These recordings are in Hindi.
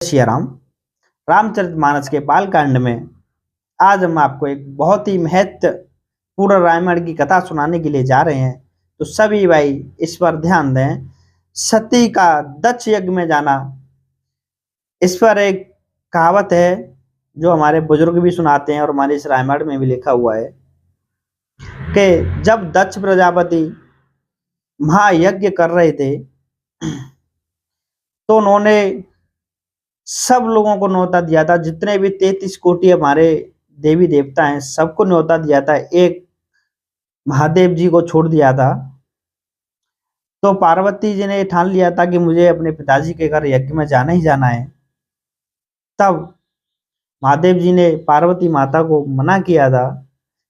सिया राम। रामचरितमानस के बालकांड में आज हम आपको एक बहुत ही महत्वपूर्ण रामायण की कथा सुनाने के लिए जा रहे हैं। तो सभी भाई इस पर ध्यान दें। सती का दक्ष यज्ञ में जाना, इस पर एक कहावत है जो हमारे बुजुर्ग भी सुनाते हैं और हमारे इस रामायण में भी लिखा हुआ है कि जब दक्ष प्रजापति महायज्ञ कर रहे थे तो उन्होंने सब लोगों को न्योता दिया था। जितने भी 33 कोटि हमारे देवी देवता हैं सबको न्योता दिया था, एक महादेव जी को छोड़ दिया था। तो पार्वती जी ने ठान लिया था कि मुझे अपने पिताजी के घर यज्ञ में जाना ही जाना है। तब महादेव जी ने पार्वती माता को मना किया था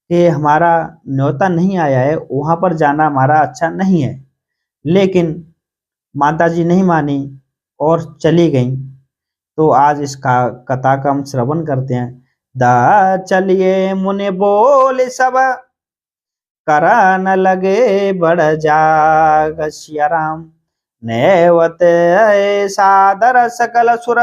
कि हमारा न्योता नहीं आया है, वहां पर जाना हमारा अच्छा नहीं है। लेकिन माता जी नहीं मानी और चली गई। तो आज इस कथा का हम श्रवण करते हैं। दा चलिए मुनि बोले सब, करा न लगे बड़ जाग। सिया राम नेवत सादर सकल सुर,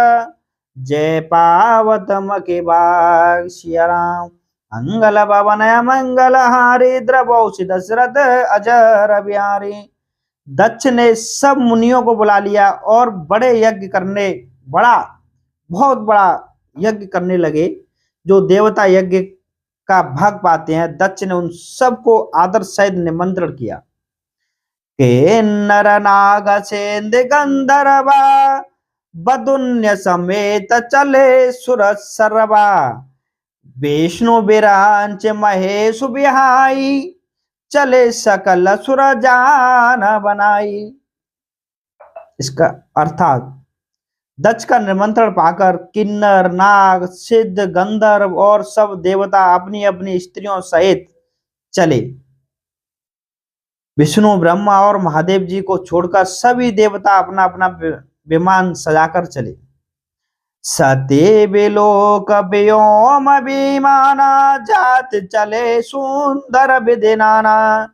जय पावत मके बाग। सिया राम मंगल भवन मंगल हारी, द्रवौषि दशरथ अजर बिहारी। दक्ष ने सब मुनियों को बुला लिया और बहुत बड़ा यज्ञ करने लगे। जो देवता यज्ञ का भाग पाते हैं, दक्ष ने उन सबको आदर सहित निमंत्रण किया के नर नाग सेंद गंधर्वा, बदुन्य समेत चले सुर सरवा। विष्णु बिरांच महेश बिहाई, चले सकल सुर जान बनाई। इसका अर्थात दक्ष का निमंत्रण पाकर किन्नर नाग सिद्ध गंधर्व और सब देवता अपनी अपनी स्त्रियों सहित चले। विष्णु ब्रह्मा और महादेव जी को छोड़कर सभी देवता अपना अपना विमान सजाकर चले। सती बिलोक व्योम विमाना, जात चले सुंदर विधि नाना।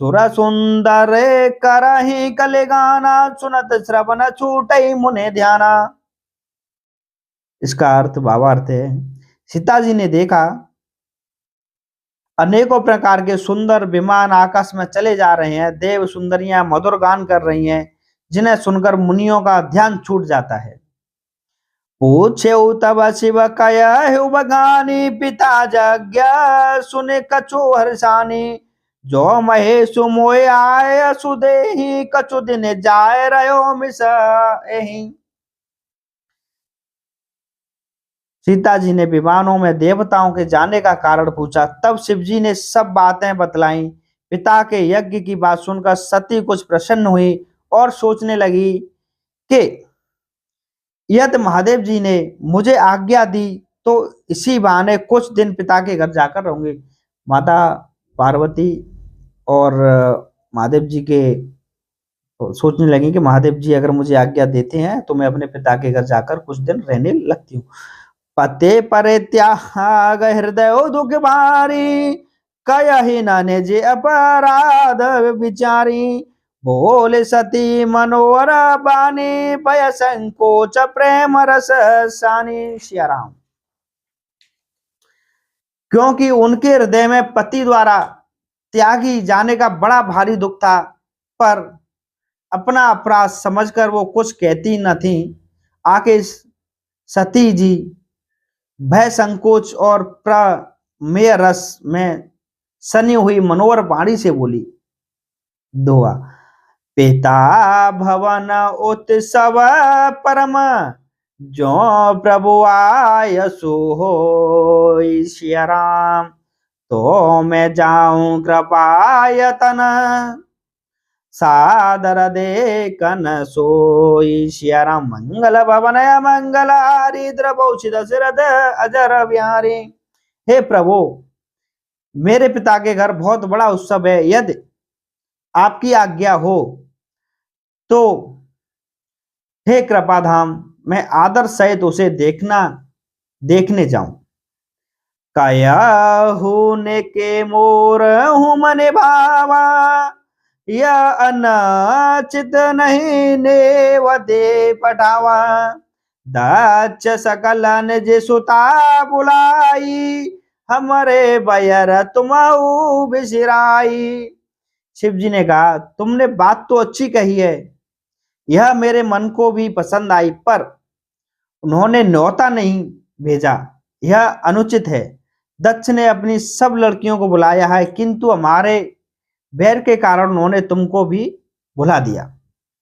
सुर सुंदर करहि कलि गाना, सुनत श्रवण छूटई मुने ध्याना। इसका अर्थ भावार्थ है, सीता जी ने देखा अनेकों प्रकार के सुंदर विमान आकाश में चले जा रहे हैं। देव सुंदरियां मधुर गान कर रही हैं, जिन्हें सुनकर मुनियों का ध्यान छूट जाता है। पूछे तब शिव कयहु बगानी, पिता जज्ञा सुने कछु हर्षानी। जो महेशु मोय आय सुदेही, कछु दिन जाय रहो मिसहि। सीता जी ने विमानों में देवताओं के जाने का कारण पूछा। तब शिव जी ने सब बातें बतलाई। पिता के यज्ञ की बात सुनकर सती कुछ प्रसन्न हुई और सोचने लगी कि यदि महादेव जी ने मुझे आज्ञा दी तो इसी बहाने कुछ दिन पिता के घर जाकर रहूंगी। माता पार्वती और महादेव जी के सोचने लगी कि महादेव जी अगर मुझे आज्ञा देते हैं तो मैं अपने पिता के घर जाकर कुछ दिन रहने लगती हूँ। पते परे त्याग हृदय दुख भारी, कयहि न जे अपराध विचारी। बोले सती मनोहर बानी, भय संकोच प्रेम रस सानी। सिया राम। क्योंकि उनके हृदय में पति द्वारा त्यागी जाने का बड़ा भारी दुख था, पर अपना अपराध समझकर वो कुछ कहती न थी। आके सती जी भय संकोच और प्रमेय रस में सनी हुई मनोहर वाणी से बोली। दोहा पिता भवन उत्सव परम, जो प्रभु आय सो होय। सिया राम तो मैं जाऊं कृपायतन, सादर देखन सोई। सिया राम मंगल भवन मंगल हारी, द्रवौषि दशरथ अजर बिहारी। हे प्रभु, मेरे पिता के घर बहुत बड़ा उत्सव है। यदि आपकी आज्ञा हो तो हे कृपाधाम, मैं आदर सहित उसे देखने जाऊं। कयहु ने के मोर हूं मन भावा, या अनाचित नहीं ने वदे पठावा। दक्ष सकल जे सुता बुलाई, हमारे बैर तुमऊ बिसराई। शिव जी ने कहा, तुमने बात तो अच्छी कही है, यह मेरे मन को भी पसंद आई, पर उन्होंने न्योता नहीं भेजा, यह अनुचित है। दक्ष ने अपनी सब लड़कियों को बुलाया है, किंतु हमारे बैर के कारण उन्होंने तुमको भी भुला दिया।